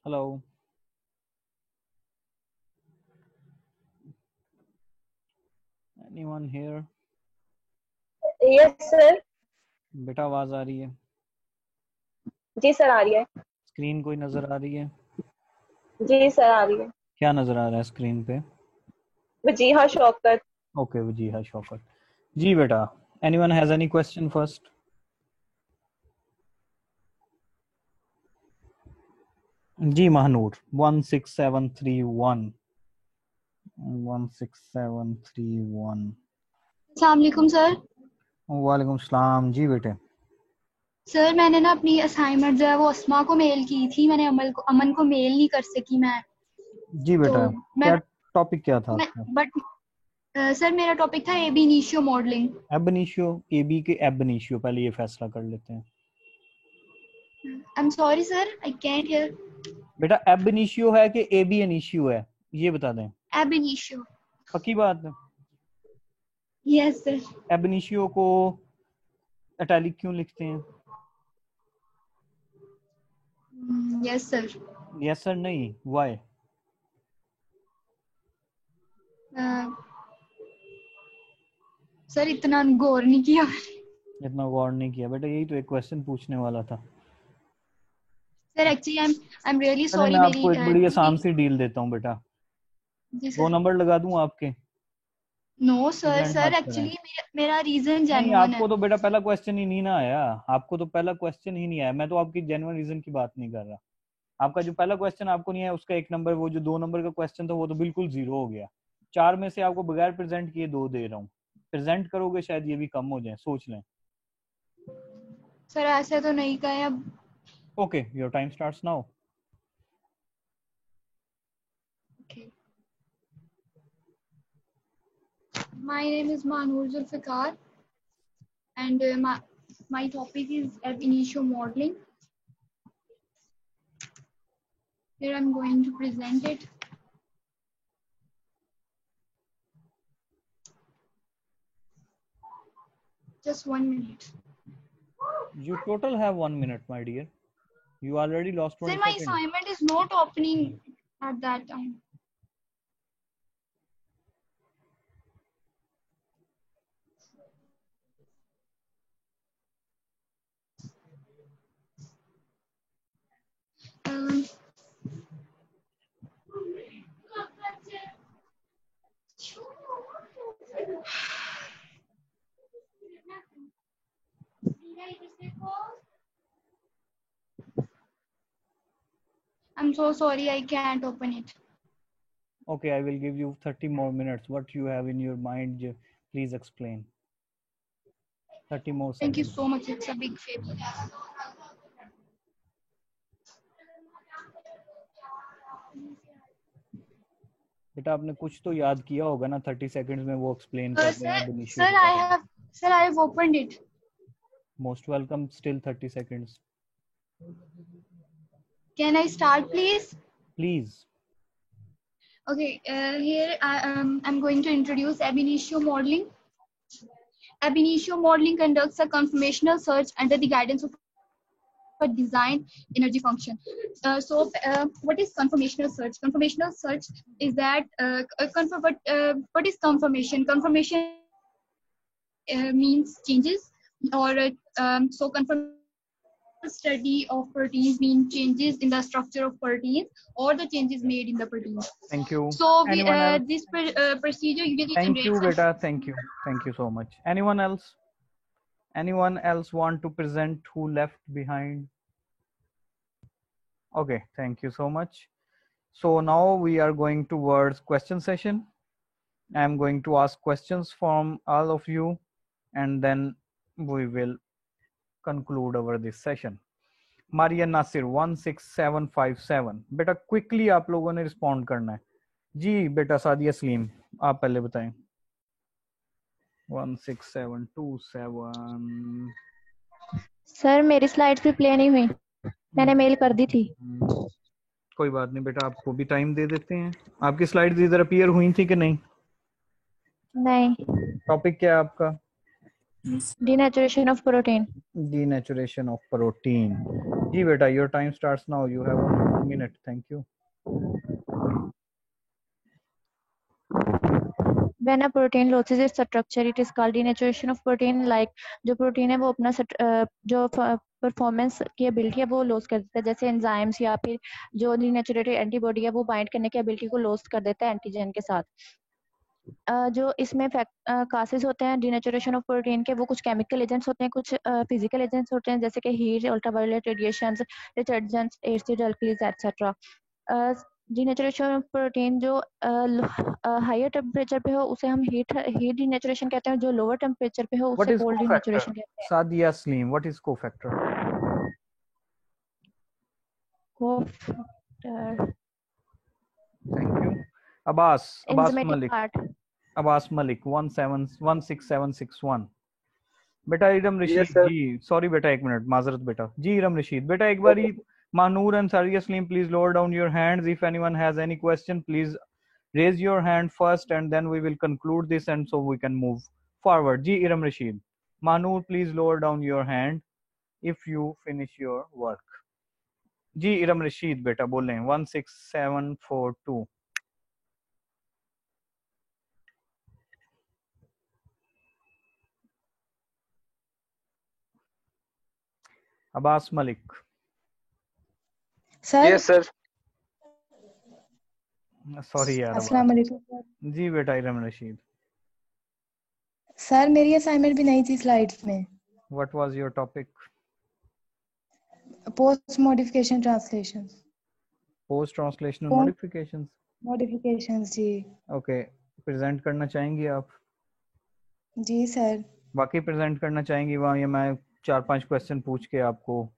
Hello. Anyone here? Yes sir. बेटा आवाज आ रही है? जी सर आ रही है। स्क्रीन कोई नजर आ रही है? जी सर आ रही है। क्या नजर आ रहा है स्क्रीन पे? वजीहा शौकत। ओके वजीहा शौकत। जी बेटा, anyone has any question first? जी महानूर 16731 16731। अस्सलाम वालेकुम सर। वालेकुम सलाम। जी बेटे। सर मैंने ना अपनी असाइनमेंट जो है वो अस्मा को मेल की थी, मैंने अमन को मेल नहीं कर सकी मैं। जी बेटा, तो मैं क्या टॉपिक क्या था आपका? बट सर मेरा टॉपिक था ab initio modelling. Ab initio, ab के एब इनिशियो, पहले ये फैसला कर लेते हैं। I am sorry sir, I can't hear. बेटा एब इनिशियो है कि एबी इनिशियो है, ये बता दें। एब इनिशियो। पक्की बात है? Yes sir. एब इनिशियो को इटैलिक क्यों लिखते हैं? Yes sir. यस सर नहीं, वाई? सर इतना गौर नहीं किया। इतना गौर नहीं किया बेटा, यही तो एक क्वेश्चन पूछने वाला था। Sir actually I am really चलो सॉरी मैं मेरी आपको एक बड़ी आसान सी डील देता हूँ बेटा। जी 2 सर। नंबर लगा दूं आपके? नो सर, प्रेजेंट सर मत करें। एक्चुअली मेरा रीजन नहीं, जेन्युइन है। आपको तो बेटा पहला क्वेश्चन ही नहीं ना आया। आपको तो पहला क्वेश्चन ही नहीं आया। मैं तो आपकी जेन्युइन रीजन की बात नहीं कर रहा। आपका जो पहला क्वेश्चन आपको नहीं आया, उसका 1 नंबर, वो जो 2 नंबर का क्वेश्चन था वो तो बिल्कुल 0 हो गया। 4 में से आपको बगैर प्रेजेंट किए 2 दे रहा हूँ। प्रेजेंट करोगे शायद ये भी कम हो जाए, सोच लें। सर ऐसे तो नहीं कहे अब। Okay, your time starts now. Okay. My name is Manur Zulfikar and my topic is ab initio modeling. Here I'm going to present it. Just 1 minute. You total have 1 minute, my dear. You already lost 20 Sir, my seconds. assignment is not opening at that time. Um, I'm so sorry, I can't open it. Okay, I will give you 30 more minutes. What you have in your mind, please explain. 30 more Thank you seconds. so much. It's a big favor. बेटा आपने कुछ तो याद किया होगा ना 30 seconds में वो एक्सप्लेन कर रहे हैं बेनिशियो Sir, के बारे में। I have opened it. Most welcome, still 30 seconds Can I start, please? Please. Okay, here I'm going to introduce ab initio modeling. Ab initio modeling conducts a conformational search under the guidance of a design energy function. What is conformational search? Conformational search is that what is conformation? Conformation means changes, or conformational study of proteins mean changes in the structure of proteins or the changes made in the proteins. Thank you. So anyone else? this procedure usually thank you generates. बेटा, thank you so much. Anyone else? Anyone else want to present who left behind? Okay, thank you so much. So now we are going towards question session. I'm going to ask questions from all of you and then we will conclude over this session. Maria Nasir 16757, बेटा quickly आप लोगों ने respond करना है। जी बेटा सादिया सलीम, आप पहले बताएं। 16727। सर मेरी स्लाइड्स भी प्ले नहीं हुई, मैंने मेल कर दी थी। कोई बात नहीं बेटा, आपको भी टाइम दे देते हैं। आपकी स्लाइड्स इधर अपीयर हुई थी कि नहीं? नहीं। टॉपिक क्या है आपका? Denaturation of protein. Denaturation of protein. जी बेटा, your time starts now, you have 1 minute. Thank you. When a protein loses its structure, it is called denaturation of protein. Like जो प्रोटीन है वो अपना जो परफॉर्मेंस की एबिलिटी है वो लॉस कर देता है, जैसे एंजाइम्स या फिर जो डीनेचुरेटेड एंटीबॉडी है वो बाइंड करने की एबिलिटी को लॉस कर देता है एंटीजन के साथ। जो इसमें कासेस होते हैं डीनेचुरेशन ऑफ प्रोटीन के, वो कुछ केमिकल एजेंट्स होते हैं, कुछ फिजिकल एजेंट्स होते हैं, जैसे कि heat, ultraviolet radiations, detergents, acid, alkalis etcetera. Denaturation of protein जो हायर टेम्परेचर पे हो उसे हम हीट डीनेचुरेशन कहते हैं, जो लोअर टेम्परेचर पे हो What उसे is कोल्ड cofactor? डीनेचुरेशन कहते हैं। Sadia Slim, what is cofactor? Thank you. Abbas Enzymatic Malik. part. Abbas Malik 16761. बेटा इरम रशीद जी, सॉरी बेटा एक मिनट, माजरत बेटा जी। इरम रशीद बेटा एक बारी Manur and Sadia Slim, please lower down your hands. If anyone has any question, please raise your hand first and then we will conclude this and so we can move forward. Ji Iram Rashid. Manur, please lower down your hand if you finish your work. Ji Iram Rashid beta बोल रहे हैं 16742. Abbas Malik. Sir yes sir. Sorry यार अस्सलाम वालेकुम जी बेटा Iram Rashid. Sir, मेरी assignment भी नहीं थी स्लाइड्स में। What was your topic? Post modification translation. Post translational Post- modifications. Modifications जी। ओके, प्रेजेंट करना चाहेंगी आप? जी सर। बाकी प्रेजेंट करना चाहेंगी वहाँ, या मैं 4-5 क्वेश्चन पूछ के आपको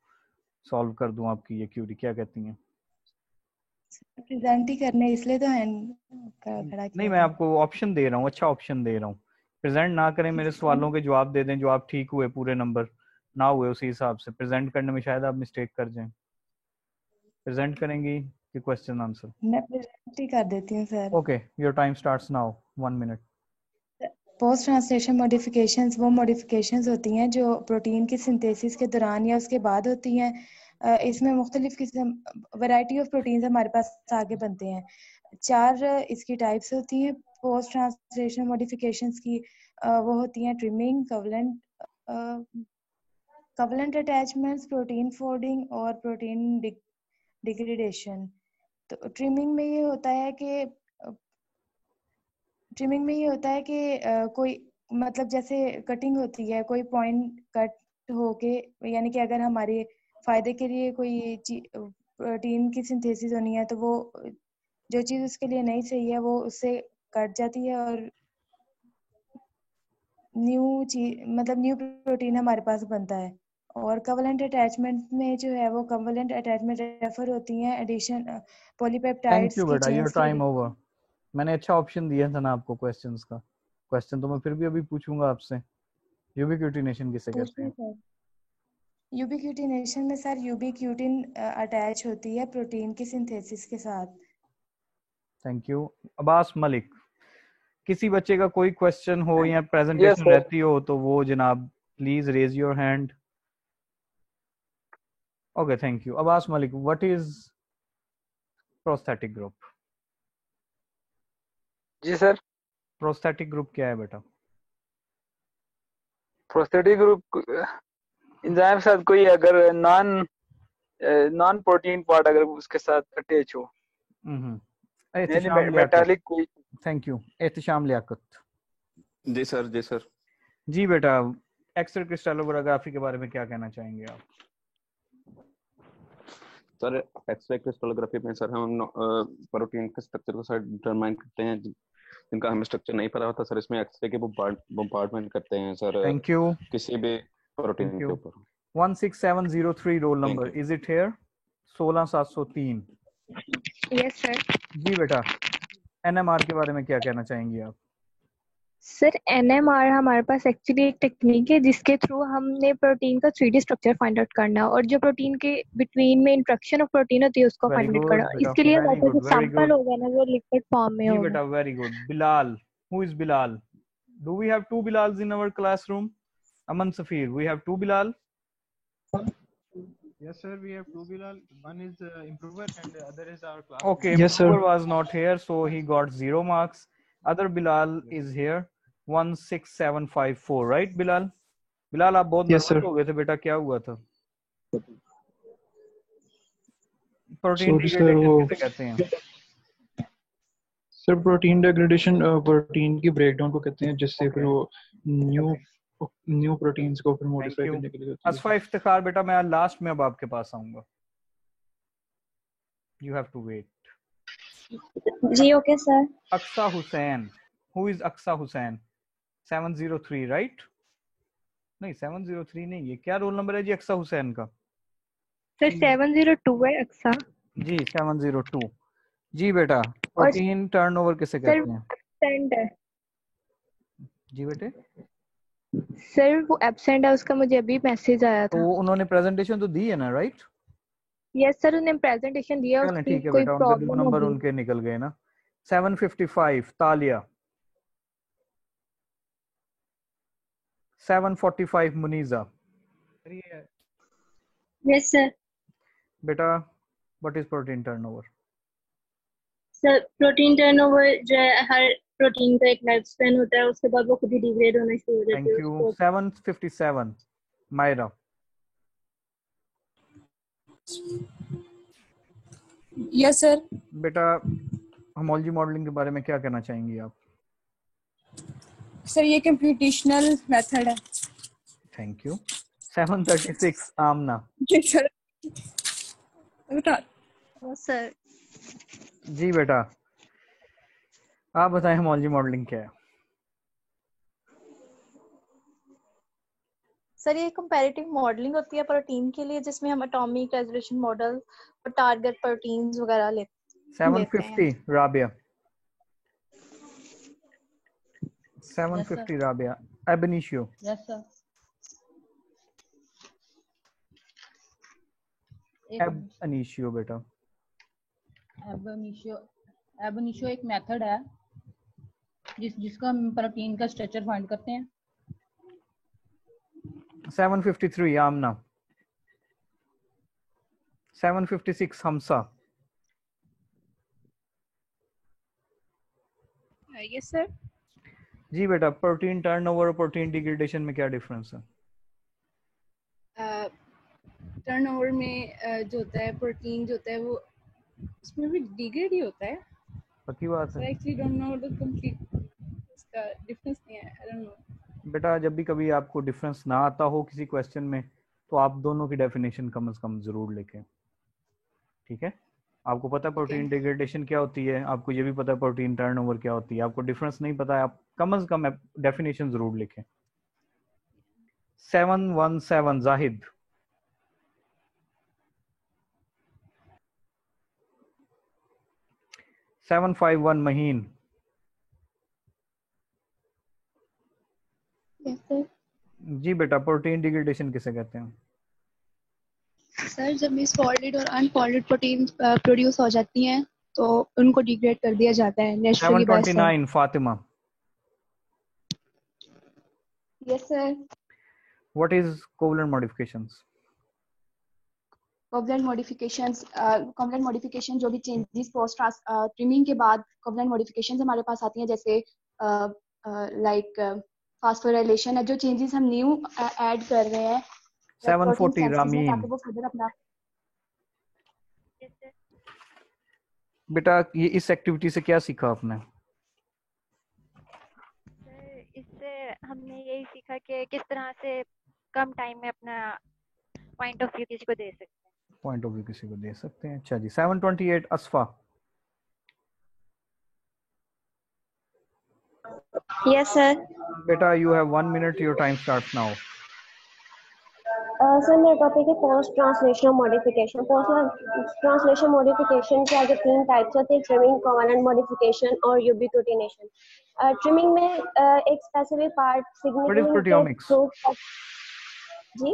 सॉल्व कर दूं आपकी ये क्यूरी, क्या कहती हैं? प्रेजेंट ही करने इसलिए तो हैंड खड़ा नहीं, मैं आपको ऑप्शन दे रहा हूँ, अच्छा ऑप्शन दे रहा हूँ। प्रेजेंट ना करें, मेरे सवालों के जवाब दे दें, जो आप ठीक हुए पूरे नंबर ना हुए उसी हिसाब से। प्रेजेंट करने में शायद आप मिस्टेक कर जाएं। प्रेजेंट करेंगी कि क्वेश्चन आंसर? मैं प्रेजेंट ही कर देती हूँ sir. Okay, your time starts now, 1 minute. Post translation modifications वो मॉडिफिकेशंस होती हैं जो प्रोटीन की सिंथेसिस के दौरान या उसके बाद होती हैं। इसमें मुख्तलिफ किस्म वैरायटी ऑफ प्रोटीन्स हमारे पास आगे बनते हैं। 4 इसकी टाइप्स होती हैं पोस्ट ट्रांसलेशन मॉडिफिकेशंस की। वो होती हैं trimming, covalent attachments, protein folding और प्रोटीन डिग्रेडेशन। तो ट्रिमिंग में ये होता है कि कोई मतलब जैसे कटिंग होती है, कोई पॉइंट कट होके, यानी कि अगर हमारे फायदे के लिए कोई प्रोटीन की सिंथेसिस होनी है तो वो जो चीज़ उसके लिए नहीं सही है वो उससे कट जाती है और न्यू प्रोटीन हमारे पास बनता है। और कवलेंट अटैचमेंट में जो है वो कवलेंट अटैचमेंट रेफर होती हैं एडिशन थैंक पॉलीपेप्टाइड्स यू की बेटा, योर चेन्स टाइम ओवर। मैंने अच्छा ऑप्शन दिया था ना आपको क्वेश्चंस का। क्वेश्चन तो मैं फिर भी अभी पूछूंगा आपसे। यूबिक्यूटिनेशन किसे कहते हैं? यूबिक्यूटिनेशन में सर यूबिक्यूटिन अटैच होती है प्रोटीन की सिंथेसिस के साथ। Thank you. अब्बास मलिक, किसी बच्चे का कोई क्वेश्चन हो या Yes, प्रेजेंटेशन sir. रहती हो तो वो जनाब please raise your hand. Okay, thank you. Abbas Malik, what is prosthetic group? जी सर। प्रोस्थेटिक ग्रुप क्या है बेटा? प्रोस्थेटिक ग्रुप एंजाइम साथ कोई अगर नॉन प्रोटीन पार्ट अगर उसके साथ अटैच हो, यानी मेटालिक कोई। Thank you. एहतिशाम लियाकत। जी सर, जी सर। जी बेटा, एक्स रे क्रिस्टलोग्राफी के बारे में क्या कहना चाहेंगे आप? सर, एक्स-रे क्रिस्टलोग्राफी में सर हम प्रोटीन के स्ट्रक्चर को सर डिटरमाइन करते हैं जिनका हमें स्ट्रक्चर नहीं पता होता सर। इसमें एक्स-रे के बम्बार्डमेंट करते हैं सर। Thank you. किसी भी प्रोटीन के ऊपर। 16703 roll number, is it here? 16703। Yes sir. जी बेटा, एनएमआर के बारे में क्या कहना चाहेंगी आप? सर, एनएमआर हमारे पास एक्चुअली एक टेक्निक है जिसके थ्रू हमने प्रोटीन का 3D स्ट्रक्चर फाइंड आउट करना है और जो प्रोटीन के बिटवीन में इंटरेक्शन ऑफ प्रोटीन होती है उसको फाइंड आउट करना। इसके लिए हमारे पास सैंपल होगा ना, वो लिक्विड फॉर्म में होगा। जी बेटा, very good. Bilal, who is Bilal? Do we have 2 Bilals in our classroom? Aman Safir, we have 2 Bilal? Yes, sir. We have two Bilal. One is improver and the other is our class. Okay, member. yes, Improver was not here, so he got 0 marks. Other Bilal is here, 16754, right Bilal? Bilal, आप बहुत Yes, nervous sir. हो गए थे बेटा, क्या हुआ था? Protein Sorry, sir. Degradation किसे कहते हैं? सर प्रोटीन डिग्रेडेशन प्रोटीन की ब्रेकडाउन को कहते हैं, जिससे फिर वो न्यू प्रोटीन्स को फिर मॉडिफाई करने के लिए होती है। असफा इफ्तिखार बेटा, मैं लास्ट में अब आपके पास आऊंगा। You have to wait. जी okay sir. Aqsa Hussain, who is Aqsa Hussain? 703 right? नहीं 703 नहीं, ये क्या रोल नंबर है जी अक्सा हुसैन का? सर 702 है अक्सा जी 702 जी बेटा। प्रोटीन टर्नओवर किसे कहते हैं? एब्सेंट है जी बेटे। सर वो एब्सेंट है, उसका मुझे अभी मैसेज आया था। तो उन्होंने प्रेजेंटेशन तो दी है ना, राइट? यस सर, उन्होंने प्रेजेंटेशन दिया, चलो उसकी ठीक है कोई बेटा, उनके 2 प्रॉब्लम नंबर होगी। उनके निकल गए ना। 755 तालिया, 745 मुनीजा। Yes sir. बेटा what is protein turnover? Sir protein turnover जो है, हर प्रोटीन का एक लाइफ स्पैन होता है, उसके बाद वो खुद ही डिग्रेड होना शुरू हो जाती थैंक है। यू। 757 मायरा। Yes sir. बेटा होमोलॉजी मॉडलिंग के बारे में क्या कहना चाहेंगी आप? सर ये कंप्यूटेशनल मेथड है। Thank you. 736 आमना। जी सर। बेटा सर जी बेटा आप बताएं होमोलॉजी मॉडलिंग क्या है? सर ये कंपैरेटिव मॉडलिंग होती है प्रोटीन के लिए, जिसमें हम एटॉमिक रेजोल्यूशन मॉडल और टारगेट प्रोटीन्स वगैरह लेते हैं। 750 Rabia. 750 Rabia. Ab initio. Yes sir. Ab initio बेटा। एबनिशियो एक मेथड है जिसका हम प्रोटीन का स्ट्रक्चर फाइंड करते हैं। 753 आमना। 756 हमसा। Yes sir. जी बेटा प्रोटीन टर्नओवर और प्रोटीन डिग्रेडेशन में क्या डिफरेंस है? टर्नओवर में जो होता है प्रोटीन जो होता है वो उसमें भी डिग्रेड ही होता है। पक्की बात है। Actually don't know the complete इसका डिफरेंस नहीं है, आई डोंट नो। बेटा जब भी कभी आपको डिफरेंस ना आता हो किसी क्वेश्चन में, तो आप दोनों की डेफिनेशन कम से कम जरूर लिखें, ठीक है? आपको पता है प्रोटीन डिग्रेडेशन क्या होती है, आपको ये भी पता है प्रोटीन टर्नओवर क्या होती है, आपको डिफरेंस नहीं पता है, आप कम से कम डेफिनेशन जरूर लिखें। 717 जाहिद। 751 महीन। Yes sir. जी बेटा प्रोटीन डिग्रेडेशन किसे कहते हैं? सर जब इस फोल्डेड और अनफोल्डेड प्रोटीन प्रोड्यूस हो जाती हैं तो उनको डिग्रेड कर दिया जाता है naturally by cell. 729 Fatima. Yes sir. What is covalent modifications? Covalent modification जो भी चेंजेस पोस्ट ट्रिमिंग के बाद कोवलेंट मॉडिफिकेशंस हमारे पास आती हैं, जैसे लाइक फास्फोराइलेशन है, जो चेंजेस हम न्यू ऐड कर रहे हैं 740 रामीन। ताकि वो फर्दर अपना। बेटा ये इस एक्टिविटी से क्या सीखा आपने? इससे हमने यही सीखा कि किस तरह से कम टाइम में अपना पॉइंट ऑफ व्यू किसी को दे सकते हैं। पॉइंट ऑफ व्यू किसी को दे सकते हैं। अच्छा जी। 728 असफा। Yes sir. बेटा you have 1 minute, your time starts now. Sir मेरा टॉपिक है post translational modification. Post translational modification के आगे 3 टाइप्स होते हैं, ट्रिमिंग, कोवलेंट मॉडिफिकेशन और यूबिक्विटिनेशन। ट्रिमिंग में एक स्पेसिफिक पार्ट सिग्निफिकेंट जी।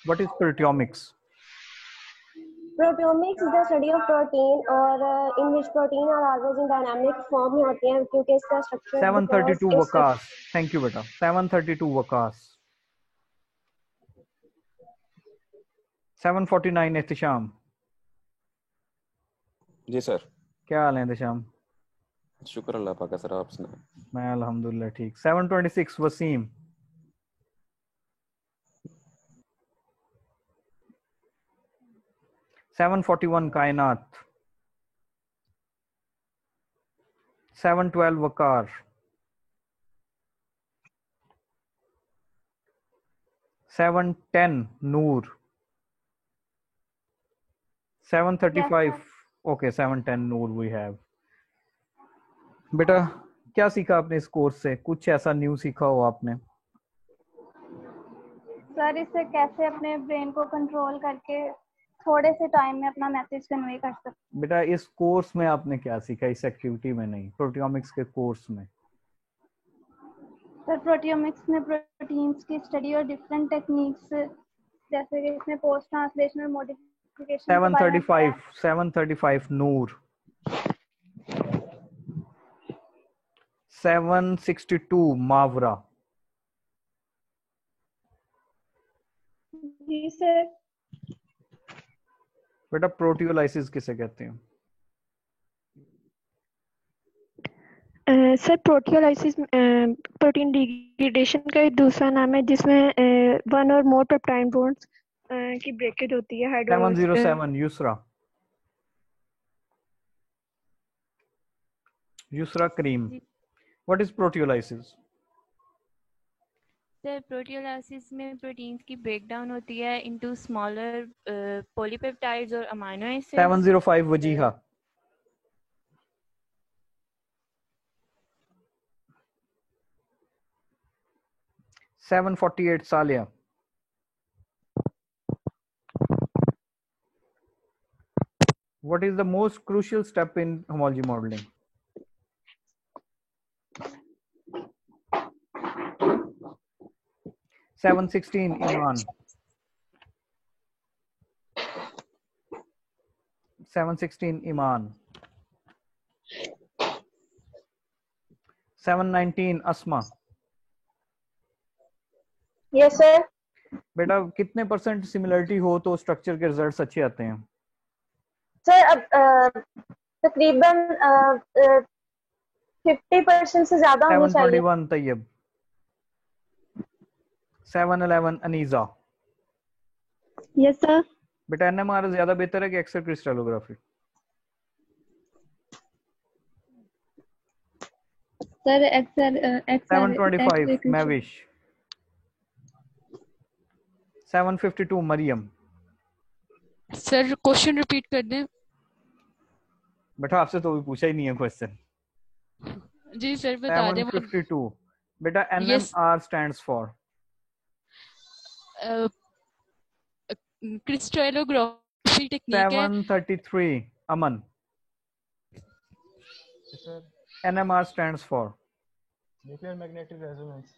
What is proteomics? Proteomics is the study of protein और in which protein are always in dynamic form में होते हैं, क्योंकि इसका स्ट्रक्चर 732 वकास। थैंक यू बेटा। 732 वकास। 749 एहतिशाम। जी सर। क्या हाल है एहतिशाम? शुक्र अल्लाह पाक का सर, आप सुनाएं। मैं अल्हम्दुलिल्लाह ठीक। 726 वसीम। 741 कायनात। 712 वकार। 710 नूर। 735 ओके 710 नूर वी हैव। बेटा क्या सीखा आपने इस कोर्स से? कुछ ऐसा न्यू सीखा हो आपने? सर इससे कैसे अपने ब्रेन को कंट्रोल करके थोड़े से टाइम में अपना मैसेज कन्वे कर सकते। बेटा इस कोर्स में आपने क्या सीखा, इस एक्टिविटी में नहीं, प्रोटियोमिक्स के कोर्स में? सर प्रोटियोमिक्स में प्रोटीन्स की स्टडी और डिफरेंट टेक्निक्स, जैसे कि इसमें पोस्ट ट्रांसलेशनल मॉडिफिकेशन के बारे में 735 नूर। 762 मावरा। जी सर। बेटा प्रोटियोलाइसिस किसे कहते हैं? सर प्रोटियोलाइसिस प्रोटीन डिग्रेडेशन का एक दूसरा नाम है जिसमें वन और मोर पेप्टाइड बॉन्ड्स की ब्रेकेज होती है। 707 Yusra. Yusra Karim. What is proteolysis? Sir proteolysis में प्रोटीन्स की ब्रेकडाउन होती है इनटू स्मॉलर पॉलीपेप्टाइड्स और amino acids. 705 Wajiha. 748 Saliya. What is the most crucial step in homology modeling? Seven 16 Iman. 716 Iman. 719 Asma. Yes sir. बेटा कितने परसेंट सिमिलरिटी हो तो स्ट्रक्चर के रिजल्ट्स अच्छे आते हैं? सर अब तकरीबन 50% से ज्यादा होनी चाहिए। 721 तैयब। 711 अनीजा। Yes sir. बेटा एनएमआर ज्यादा बेहतर है कि एक्स-रे क्रिस्टलोग्राफी? सर एक्सर 725 Mahvish. 752 Mariam. Sir question repeat कर दें। बेटा आपसे तो भी पूछा ही नहीं है क्वेश्चन। जी सर बता दें। 752 बेटा NMR stands for crystallography technique है। 733 Aman. NMR stands for nuclear magnetic resonance.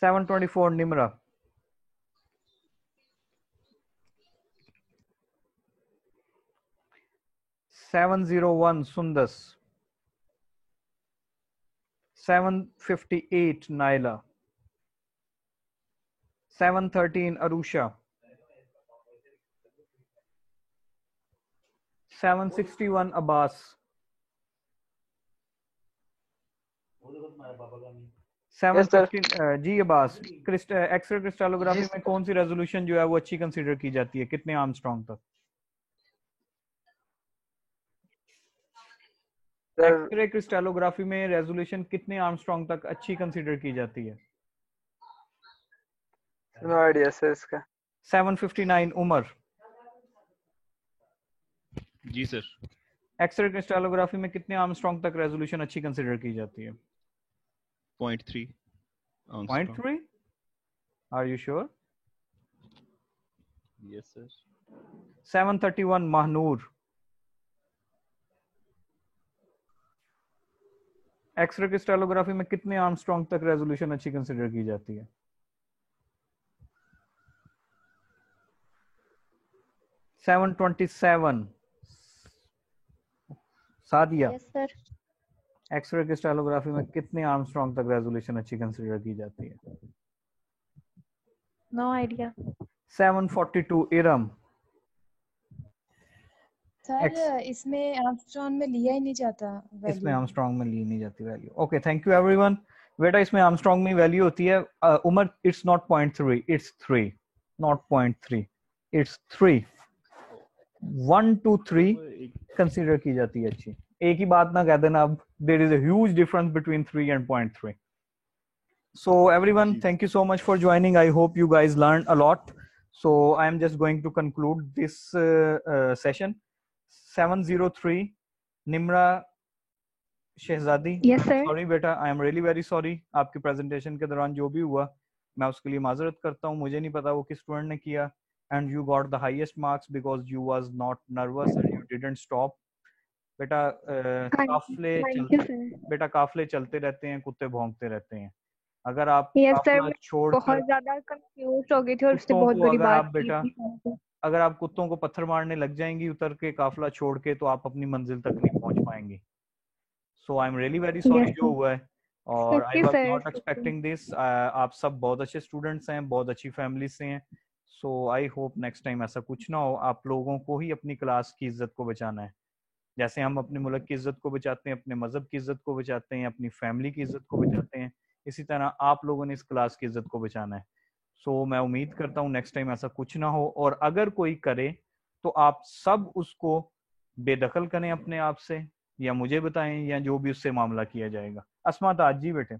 724 Nimra. 701 Sundus. 758 Naila. 713 Arusha. 761 Abbas. 715 जी अब्बास। एक्सरे क्रिस्टलोग्राफी में कौन सी रेजोल्यूशन जो है वो अच्छी कंसीडर की जाती है, कितने आर्मस्ट्रांग तक? एक्सरे क्रिस्टलोग्राफी में रेजोल्यूशन कितने आर्मस्ट्रांग तक अच्छी कंसीडर की जाती है? नो आइडिया सर इसका। 759 उमर। जी सर। एक्सरे क्रिस्टलोग्राफी में कितने आर्मस्ट्रांग तक रेजोल्यूशन अच्छी कंसीडर की जाती है? 0.3 0.3? Are you sure? Yes sir. 731 Mahnoor. X-ray crystallography में कितने आर्मस्ट्रांग तक रेजोल्यूशन अच्छी कंसीडर की जाती है? 727 Sadia. Yes sir. X-ray crystallography में कितने आर्मस्ट्रांग तक रेजोल्यूशन अच्छी कंसीडर की जाती है? No idea. 742 इरम। सर इसमें आर्मस्ट्रॉन्ग में लिया ही नहीं जाता वैल्यू। इसमें आर्मस्ट्रॉन्ग में ली नहीं जाती value. Okay, thank you everyone. बेटा इसमें आर्मस्ट्रॉन्ग में वैल्यू होती है Umar, it's not 0.3, it's 3, not 0.3, it's 3। 1 to 3 consider की जाती है अच्छी। एक ही बात ना कह देना अब, there is a huge difference between 3 and 0.3। So everyone, thank you so much for joining. I hope you guys learned a lot. So I am just going to conclude this session. 703 Nimra Shehzadi. Yes sir. Sorry बेटा, I am really very sorry. आपकी presentation के दौरान जो भी हुआ मैं उसके लिए माजरत करता हूँ। मुझे नहीं पता वो किस स्टूडेंट ने किया। And you got the highest marks because you was not nervous and you didn't stop. बेटा काफले चलते रहते हैं, कुत्ते भौंकते रहते हैं। अगर आप काफला छोड़ बहुत ज्यादा कंफ्यूज हो गई थी और उससे बहुत बड़ी बात बेटा, अगर आप कुत्तों को पत्थर मारने लग जाएंगी उतर के काफला छोड़ के, तो आप अपनी मंजिल तक नहीं पहुंच पाएंगी। So I am really very sorry जो हुआ है, और I was not expecting this. आप सब बहुत अच्छे स्टूडेंट्स हैं, बहुत अच्छी फैमिली से हैं। सो आई होप नेक्स्ट टाइम ऐसा कुछ ना हो। आप लोगों को ही अपनी क्लास की इज्जत को बचाना है, जैसे हम अपने मुल्क की इज्जत को बचाते हैं, अपने मजहब की इज्जत को बचाते हैं, अपनी फैमिली की इज्जत को बचाते हैं, इसी तरह आप लोगों ने इस क्लास की इज्जत को बचाना है। सो मैं उम्मीद करता हूँ नेक्स्ट टाइम ऐसा कुछ ना हो, और अगर कोई करे तो आप सब उसको बेदखल करें अपने आप से, या मुझे बताएं, या जो भी उससे मामला किया जाएगा। अस्मा ताज जी बेटे।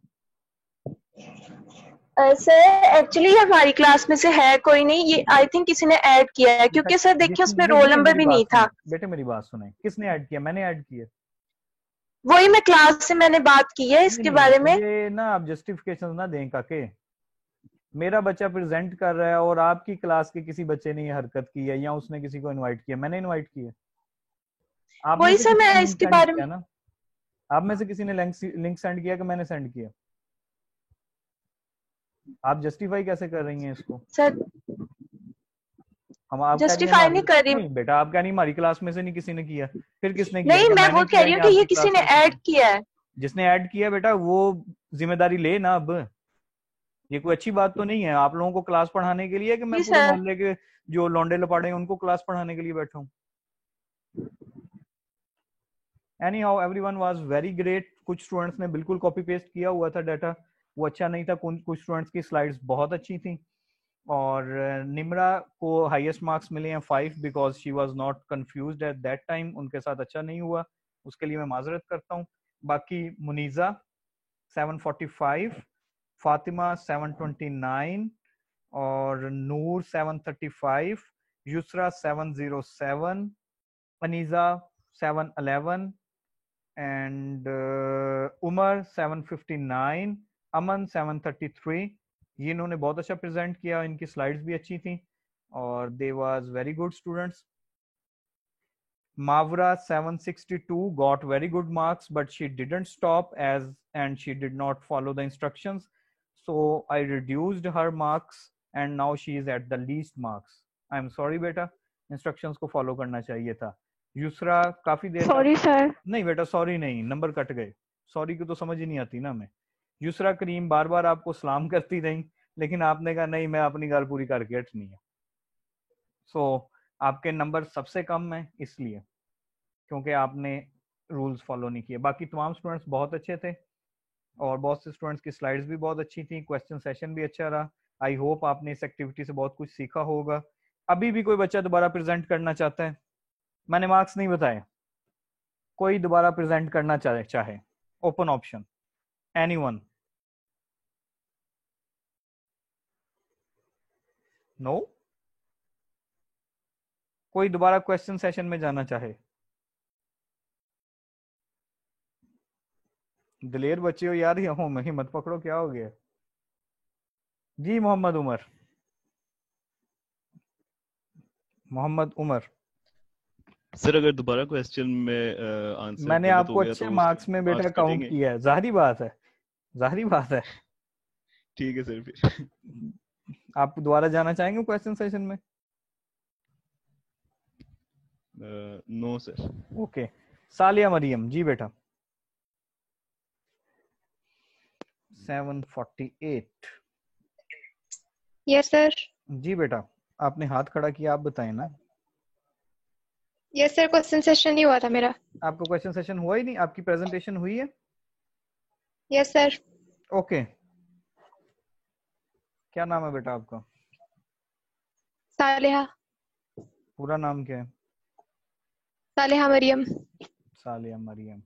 सर एक्चुअली हमारी क्लास में से है कोई नहीं, ये आई थिंक किसी ने ऐड किया है, क्योंकि सर देखिए उसमें रोल नंबर भी नहीं था। बेटे मेरी बात सुने, किसने ऐड किया? मैंने ऐड किया। वही मैं क्लास से मैंने बात की है इसके बारे में। ये ना आप जस्टिफिकेशन ना दें काके। मेरा बच्चा प्रेजेंट कर रहा है और आपकी क्लास के किसी बच्चे ने ये हरकत की है, या उसने किसी को इनवाइट किया। मैंने इनवाइट किया। वही सर मैं इसके बारे में ना, आप में से किसी ने लिंक सेंड किया कि मैंने सेंड किया? आप जस्टिफाई कैसे कर रही हैं इसको? सर हम आप जस्टिफाई नहीं कर रही। नहीं बेटा, आप क्या नहीं, हमारी क्लास में से नहीं किसी ने किया, फिर किसने किया? नहीं मैं वो कह रही हूँ कि ये किसी ने ऐड किया है। जिसने ऐड किया बेटा वो जिम्मेदारी ले ना। अब ये कोई अच्छी बात तो नहीं है आप लोगों को क्लास पढ़ाने के लिए कि मैं पूरे मोहल्ले के जो लौंडे लपाड़े हैं उनको क्लास पढ़ाने के लिए बैठा हूँ। Anyhow, everyone was very great. कुछ स्टूडेंट्स ने बिल्कुल कॉपी पेस्ट किया हुआ था डाटा, वो अच्छा नहीं था। कुछ स्टूडेंट्स की स्लाइड्स बहुत अच्छी थी, और निम्रा को हाईएस्ट मार्क्स मिले हैं 5 because she was not confused at that time. उनके साथ अच्छा नहीं हुआ, उसके लिए मैं माजरत करता हूँ। बाकी मुनीजा 745, फातिमा 729, और नूर 735, युसरा 707, अनीजा 711, and उमर 759, अमन 733। ये इन्होंने बहुत अच्छा प्रेजेंट किया, इनकी स्लाइड्स भी अच्छी थी और they was very good students. Mavra 762 got very good marks, but she didn't stop and she did not follow the instructions. So I reduced her marks and now she is at the least marks. I'm sorry बेटा, instructions को follow करना चाहिए था। यूसरा काफी देर sorry sir. नहीं बेटा sorry नहीं, number cut गए। सॉरी की तो समझ ही नहीं आती ना हमें। यूसरा करीम बार बार आपको सलाम करती रही, लेकिन आपने कहा नहीं मैं अपनी गाल पूरी करके हटनी है। सो आपके नंबर सबसे कम है इसलिए, क्योंकि आपने रूल्स फॉलो नहीं किए। बाकी तमाम स्टूडेंट्स बहुत अच्छे थे और बहुत से स्टूडेंट्स की स्लाइड्स भी बहुत अच्छी थी, क्वेश्चन सेशन भी अच्छा रहा। आई होप आपने इस एक्टिविटी से बहुत कुछ सीखा होगा। अभी भी कोई बच्चा दोबारा प्रेजेंट करना चाहता है? मैंने मार्क्स नहीं बताए। कोई दोबारा प्रेजेंट करना चाहे ओपन ऑप्शन, एनीवन? नो? कोई दोबारा क्वेश्चन सेशन में जाना चाहे? दिलेर बच्चे हो यार, हिम्मत पकड़ो, क्या हो गया जी? मोहम्मद उमर सर अगर दोबारा क्वेश्चन में आंसर मैंने आपको अच्छे मार्क्स में बेटा काउंट किया है, जाहिर बात है। ठीक है सर, फिर आप दोबारा जाना चाहेंगे क्वेश्चन सेशन में? No sir. Okay, Saliya Mariam ji बेटा 748। Yes sir. जी बेटा आपने हाथ खड़ा किया, आप बताएं ना। यस सर, क्वेश्चन सेशन नहीं हुआ था मेरा। आपका क्वेश्चन सेशन हुआ ही नहीं? आपकी प्रेजेंटेशन हुई है? Yes sir. ओके, क्या नाम है बेटा आपका? सालेहा। पूरा नाम क्या है? सालेहा मरियम। सालिया मरियम।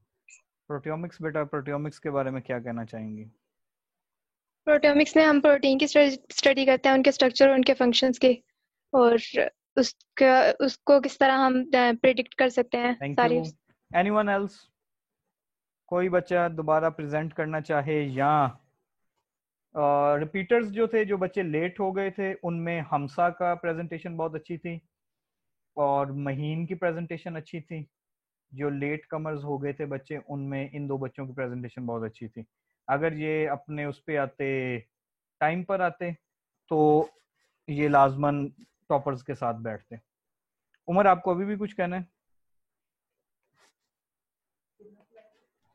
प्रोटियोमिक्स बेटा, प्रोटियोमिक्स के बारे में क्या कहना चाहेंगी? प्रोटियोमिक्स में हम प्रोटीन की स्टडी करते हैं, उनके स्ट्रक्चर और उनके फंक्शंस के, और उसको किस तरह हम प्रेडिक्ट कर सकते हैं। थैंक सारी। यू। Anyone else? कोई बच्चा दोबारा प्रेजेंट करना चाहे? या रिपीटर्स जो थे, जो बच्चे लेट हो गए थे, उनमें हमसा का प्रेजेंटेशन बहुत अच्छी थी और महीन की प्रेजेंटेशन अच्छी थी। जो लेट कमर्स हो गए थे बच्चे, उनमें इन दो बच्चों की प्रेजेंटेशन बहुत अच्छी थी। अगर ये अपने उस पे आते, टाइम पर आते, तो ये लाजमन टॉपर्स के साथ बैठते। उमर, आपको अभी भी कुछ कहना है?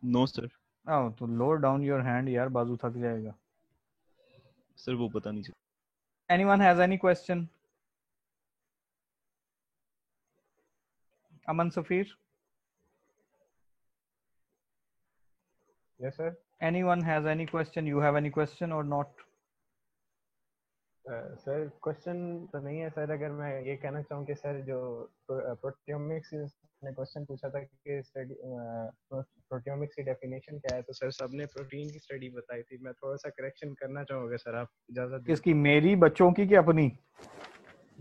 No sir. आओ तो लोअर डाउन योर हैंड यार, बाजू थक जाएगा। सर वो पता नहीं चला। Anyone has any question? Aman Safir? Yes sir. Anyone has any question? You have any question or not? Sir question तो नहीं है सर। अगर मैं ये कहना चाहूँ कि सर जो प्रोटियोमिक्स ने क्वेश्चन पूछा था कि स्टडी प्रोटियोमिक्स की डेफिनेशन क्या है, तो सर सबने प्रोटीन की स्टडी बताई थी। मैं थोड़ा सा करेक्शन करना चाहूँगा सर, आप इजाजत दें? किसकी? मेरी, बच्चों की कि अपनी?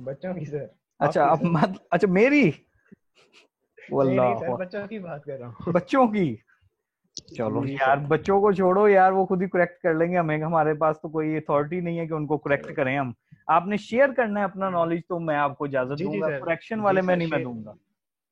बच्चों की सर। अच्छा, अब मत, अच्छा मेरी? नहीं सर, बच्चों की बात कर रहा हूँ। बच्चों की? चलो यार, बच्चों को छोड़ो यार, वो खुद ही करेक्ट कर लेंगे हमें। हमारे पास तो कोई अथॉरिटी नहीं है कि उनको करेक्ट करें हम। आपने शेयर करना है अपना नॉलेज, तो मैं आपको इजाजत दूंगा। करेक्शन वाले में नहीं मैं दूंगा।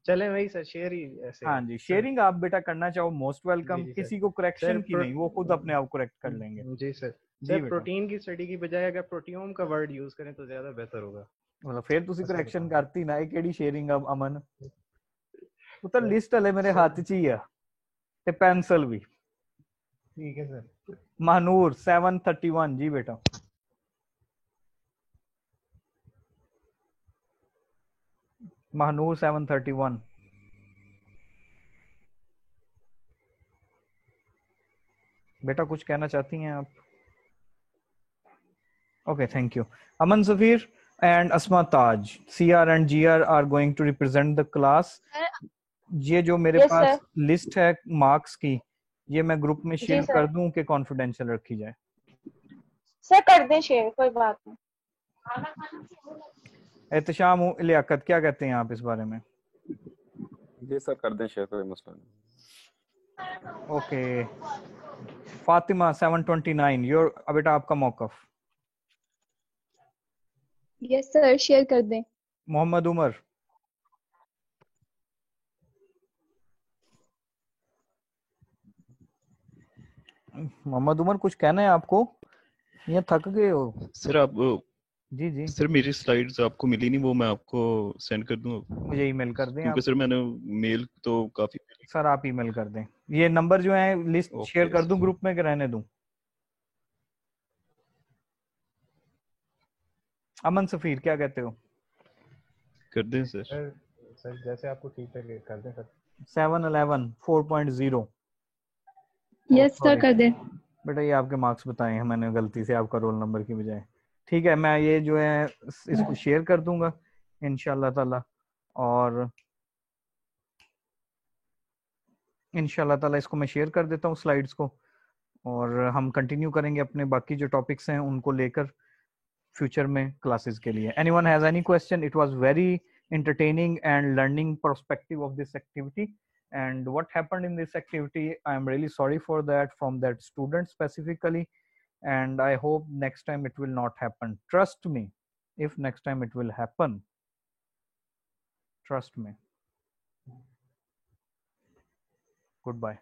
चले वही सर, शेयर ही ऐसे। हाँ जी, शेयरिंग आप बेटा करना चाहो, मोस्ट वेलकम। किसी को करेक्शन की नहीं, वो खुद अपने आप करेक्ट कर लेंगे। जी सर। सर प्रोटीन की स्टडी की बजाय अगर प्रोटियोम का वर्ड यूज करें तो ज्यादा बेहतर होगा। मतलब फिर ਤੁਸੀਂ करेक्शन करती ना, ਇਹ ਕਿਹੜੀ ਸ਼ੇਅਰਿੰਗ ਆ ਅਮਨ? ਉਹ ਤਾਂ ਲਿਸਟ ਹਲੇ ਮੇਰੇ ਹੱਥ 'ਚ ਹੀ ਆ ਤੇ ਪੈਨਸਲ ਵੀ। ठीक है सर। महानूर 731 जी बेटा। महानूर 731। बेटा कुछ कहना चाहती हैं आप? Okay, thank you. Aman Safir and Asma Taj, CR and GR are going to represent the class. ये जो मेरे पास लिस्ट है मार्क्स की, ये मैं ग्रुप में शेयर कर दूं कि कॉन्फिडेंशियल रखी जाए? सर कर दें शेयर, कोई बात नहीं। एहतशाम लियाकत, क्या कहते हैं आप इस बारे में? जी सर कर दें शेयर, कोई मसला नहीं। ओके। फातिमा 729, योर बेटा आपका मौकफ। यस सर, शेयर कर दें। मोहम्मद उमर। मोहम्मद उमर कुछ कहना है आपको या थक गए हो? सर आप जी जी सर मेरी स्लाइड्स आपको मिली नहीं, वो मैं आपको सेंड कर दूं। मुझे ईमेल कर दें क्योंकि सर मैंने मेल तो काफी। सर आप ईमेल कर दें। ये नंबर जो है लिस्ट शेयर कर दूं ग्रुप में कि रहने दूं? अमन सफीर क्या कहते हो? कर दें सर। सर जैसे आपको ठीक लगे कर दें सर। 711 4.0। यस सर कर दें। बेटा ये आपके मार्क्स बताए हैं मैंने गलती से आपका रोल नंबर की बजाय। ठीक है, मैं ये जो है इसको शेयर कर दूंगा इंशाल्लाह ताला, और इंशाल्लाह ताला इसको मैं शेयर कर देता हूँ स्लाइड्स को, और हम कंटिन्यू करेंगे अपने बाकी जो टॉपिक्स हैं उनको लेकर फ्यूचर में क्लासेस के लिए। Anyone has any question? It was very entertaining and learning perspective of this activity, and what happened in this activity, I am really sorry for that from that student specifically, and I hope next time it will not happen. Trust me, if next time it will happen, trust me. Goodbye.